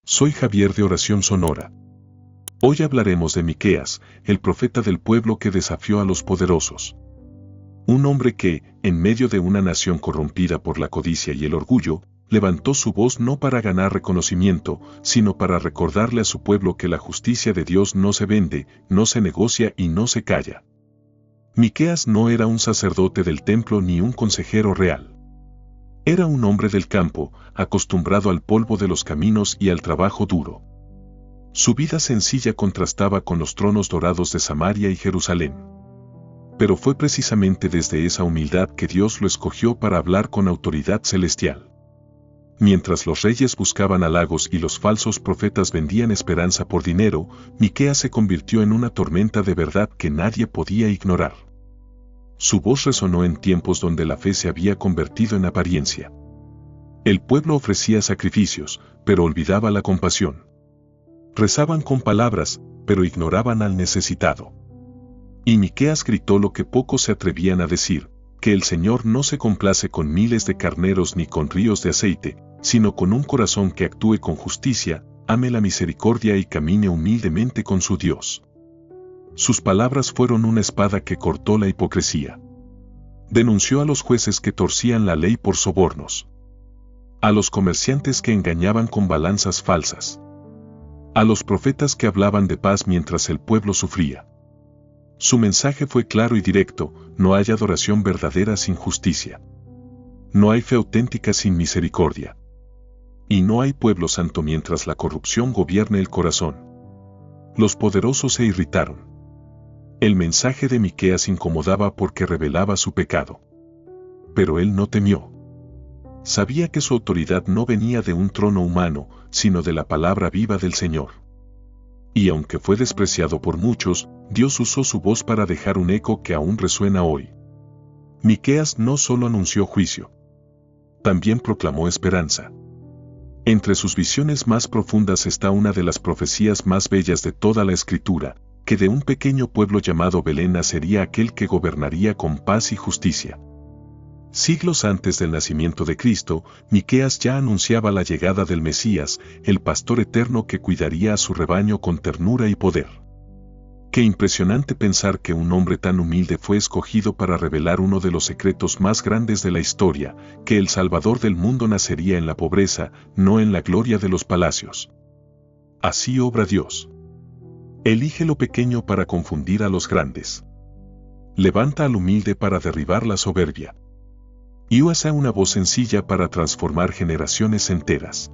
Soy Javier de Oración Sonora. Hoy hablaremos de Miqueas, el profeta del pueblo que desafió a los poderosos. Un hombre que, en medio de una nación corrompida por la codicia y el orgullo, levantó su voz no para ganar reconocimiento, sino para recordarle a su pueblo que la justicia de Dios no se vende, no se negocia y no se calla. Miqueas no era un sacerdote del templo ni un consejero real. Era un hombre del campo, acostumbrado al polvo de los caminos y al trabajo duro. Su vida sencilla contrastaba con los tronos dorados de Samaria y Jerusalén. Pero fue precisamente desde esa humildad que Dios lo escogió para hablar con autoridad celestial. Mientras los reyes buscaban halagos y los falsos profetas vendían esperanza por dinero, Miqueas se convirtió en una tormenta de verdad que nadie podía ignorar. Su voz resonó en tiempos donde la fe se había convertido en apariencia. El pueblo ofrecía sacrificios, pero olvidaba la compasión. Rezaban con palabras, pero ignoraban al necesitado. Y Miqueas gritó lo que pocos se atrevían a decir, que el Señor no se complace con miles de carneros ni con ríos de aceite, sino con un corazón que actúe con justicia, ame la misericordia y camine humildemente con su Dios. Sus palabras fueron una espada que cortó la hipocresía. Denunció a los jueces que torcían la ley por sobornos, a los comerciantes que engañaban con balanzas falsas, a los profetas que hablaban de paz mientras el pueblo sufría. Su mensaje fue claro y directo: no hay adoración verdadera sin justicia. No hay fe auténtica sin misericordia. Y no hay pueblo santo mientras la corrupción gobierne el corazón. Los poderosos se irritaron. El mensaje de Miqueas incomodaba porque revelaba su pecado. Pero él no temió. Sabía que su autoridad no venía de un trono humano, sino de la palabra viva del Señor. Y aunque fue despreciado por muchos, Dios usó su voz para dejar un eco que aún resuena hoy. Miqueas no solo anunció juicio, también proclamó esperanza. Entre sus visiones más profundas está una de las profecías más bellas de toda la Escritura, que de un pequeño pueblo llamado Belén nacería aquel que gobernaría con paz y justicia. Siglos antes del nacimiento de Cristo, Miqueas ya anunciaba la llegada del Mesías, el pastor eterno que cuidaría a su rebaño con ternura y poder. Qué impresionante pensar que un hombre tan humilde fue escogido para revelar uno de los secretos más grandes de la historia, que el Salvador del mundo nacería en la pobreza, no en la gloria de los palacios. Así obra Dios. Elige lo pequeño para confundir a los grandes. Levanta al humilde para derribar la soberbia. Y usa una voz sencilla para transformar generaciones enteras.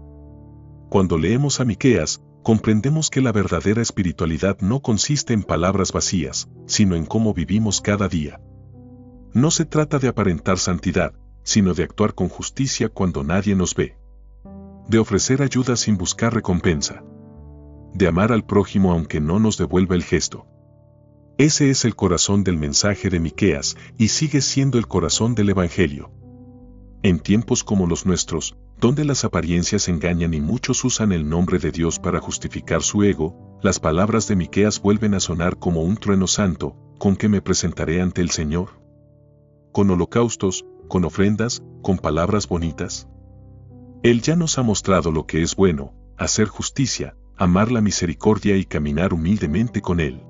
Cuando leemos a Miqueas, comprendemos que la verdadera espiritualidad no consiste en palabras vacías, sino en cómo vivimos cada día. No se trata de aparentar santidad, sino de actuar con justicia cuando nadie nos ve. De ofrecer ayuda sin buscar recompensa. De amar al prójimo aunque no nos devuelva el gesto. Ese es el corazón del mensaje de Miqueas y sigue siendo el corazón del Evangelio. En tiempos como los nuestros, donde las apariencias engañan y muchos usan el nombre de Dios para justificar su ego, las palabras de Miqueas vuelven a sonar como un trueno santo: ¿con qué me presentaré ante el Señor? ¿Con holocaustos, con ofrendas, con palabras bonitas? Él ya nos ha mostrado lo que es bueno: hacer justicia, amar la misericordia y caminar humildemente con Él.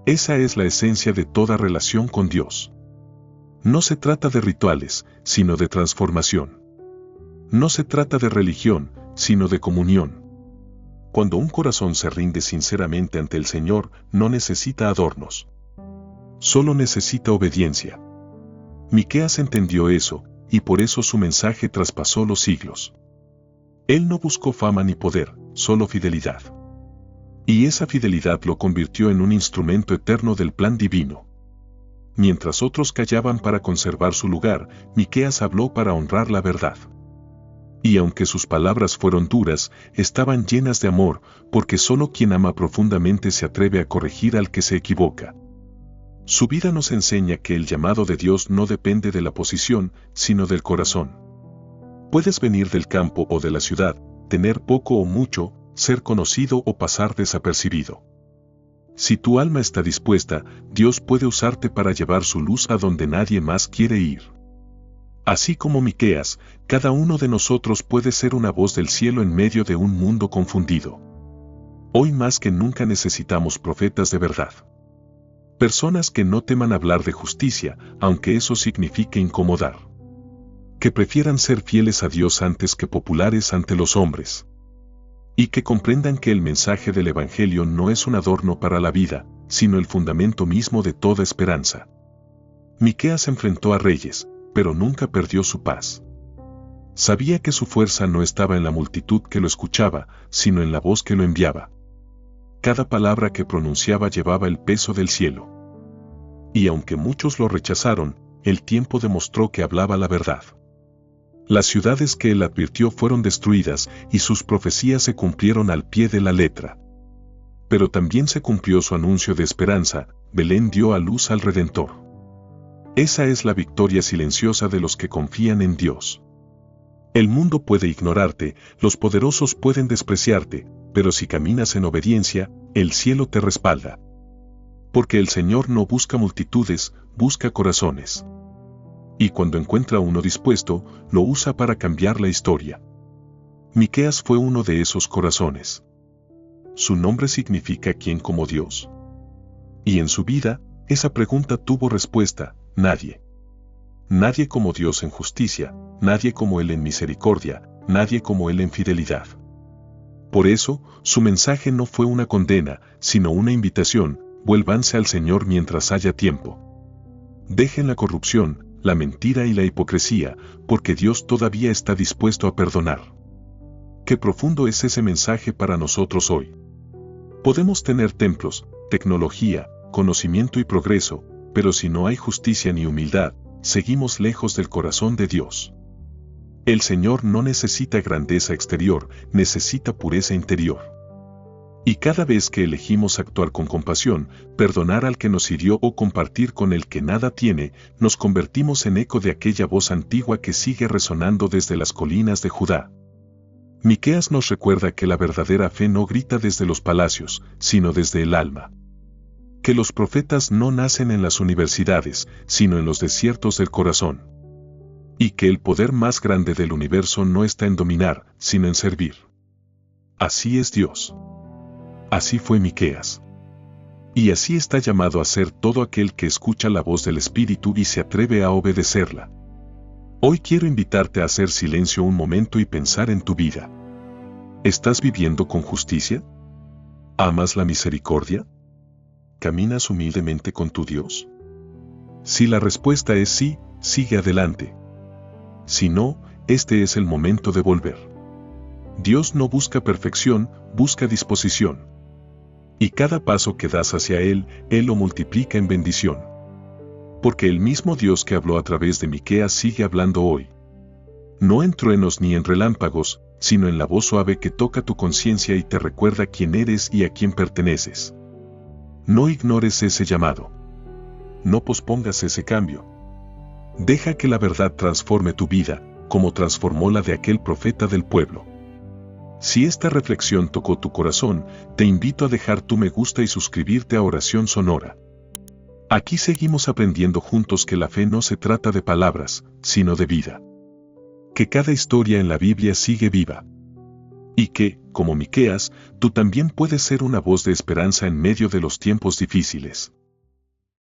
Esa es la esencia de toda relación con Dios. No se trata de rituales, sino de transformación. No se trata de religión, sino de comunión. Cuando un corazón se rinde sinceramente ante el Señor, no necesita adornos. Solo necesita obediencia. Miqueas entendió eso, y por eso su mensaje traspasó los siglos. Él no buscó fama ni poder, solo fidelidad. Y esa fidelidad lo convirtió en un instrumento eterno del plan divino. Mientras otros callaban para conservar su lugar, Miqueas habló para honrar la verdad. Y aunque sus palabras fueron duras, estaban llenas de amor, porque solo quien ama profundamente se atreve a corregir al que se equivoca. Su vida nos enseña que el llamado de Dios no depende de la posición, sino del corazón. Puedes venir del campo o de la ciudad, tener poco o mucho, ser conocido o pasar desapercibido. Si tu alma está dispuesta, Dios puede usarte para llevar su luz a donde nadie más quiere ir. Así como Miqueas, cada uno de nosotros puede ser una voz del cielo en medio de un mundo confundido. Hoy más que nunca necesitamos profetas de verdad. Personas que no teman hablar de justicia, aunque eso signifique incomodar. Que prefieran ser fieles a Dios antes que populares ante los hombres. Y que comprendan que el mensaje del Evangelio no es un adorno para la vida, sino el fundamento mismo de toda esperanza. Miqueas enfrentó a reyes, pero nunca perdió su paz. Sabía que su fuerza no estaba en la multitud que lo escuchaba, sino en la voz que lo enviaba. Cada palabra que pronunciaba llevaba el peso del cielo. Y aunque muchos lo rechazaron, el tiempo demostró que hablaba la verdad. Las ciudades que él advirtió fueron destruidas y sus profecías se cumplieron al pie de la letra. Pero también se cumplió su anuncio de esperanza: Belén dio a luz al Redentor. Esa es la victoria silenciosa de los que confían en Dios. El mundo puede ignorarte, los poderosos pueden despreciarte, pero si caminas en obediencia, el cielo te respalda. Porque el Señor no busca multitudes, busca corazones. Y cuando encuentra uno dispuesto, lo usa para cambiar la historia. Miqueas fue uno de esos corazones. Su nombre significa ¿quién como Dios? Y en su vida, esa pregunta tuvo respuesta: nadie. Nadie como Dios en justicia, nadie como Él en misericordia, nadie como Él en fidelidad. Por eso, su mensaje no fue una condena, sino una invitación: vuélvanse al Señor mientras haya tiempo. Dejen la corrupción, la mentira y la hipocresía, porque Dios todavía está dispuesto a perdonar. Qué profundo es ese mensaje para nosotros hoy. Podemos tener templos, tecnología, conocimiento y progreso, pero si no hay justicia ni humildad, seguimos lejos del corazón de Dios. El Señor no necesita grandeza exterior, necesita pureza interior. Y cada vez que elegimos actuar con compasión, perdonar al que nos hirió o compartir con el que nada tiene, nos convertimos en eco de aquella voz antigua que sigue resonando desde las colinas de Judá. Miqueas nos recuerda que la verdadera fe no grita desde los palacios, sino desde el alma. Que los profetas no nacen en las universidades, sino en los desiertos del corazón. Y que el poder más grande del universo no está en dominar, sino en servir. Así es Dios. Así fue Miqueas. Y así está llamado a ser todo aquel que escucha la voz del Espíritu y se atreve a obedecerla. Hoy quiero invitarte a hacer silencio un momento y pensar en tu vida. ¿Estás viviendo con justicia? ¿Amas la misericordia? ¿Caminas humildemente con tu Dios? Si la respuesta es sí, sigue adelante. Si no, este es el momento de volver. Dios no busca perfección, busca disposición. Y cada paso que das hacia Él, Él lo multiplica en bendición. Porque el mismo Dios que habló a través de Miqueas sigue hablando hoy. No en truenos ni en relámpagos, sino en la voz suave que toca tu conciencia y te recuerda quién eres y a quién perteneces. No ignores ese llamado. No pospongas ese cambio. Deja que la verdad transforme tu vida, como transformó la de aquel profeta del pueblo. Si esta reflexión tocó tu corazón, te invito a dejar tu me gusta y suscribirte a Oración Sonora. Aquí seguimos aprendiendo juntos que la fe no se trata de palabras, sino de vida. Que cada historia en la Biblia sigue viva. Y que, como Miqueas, tú también puedes ser una voz de esperanza en medio de los tiempos difíciles.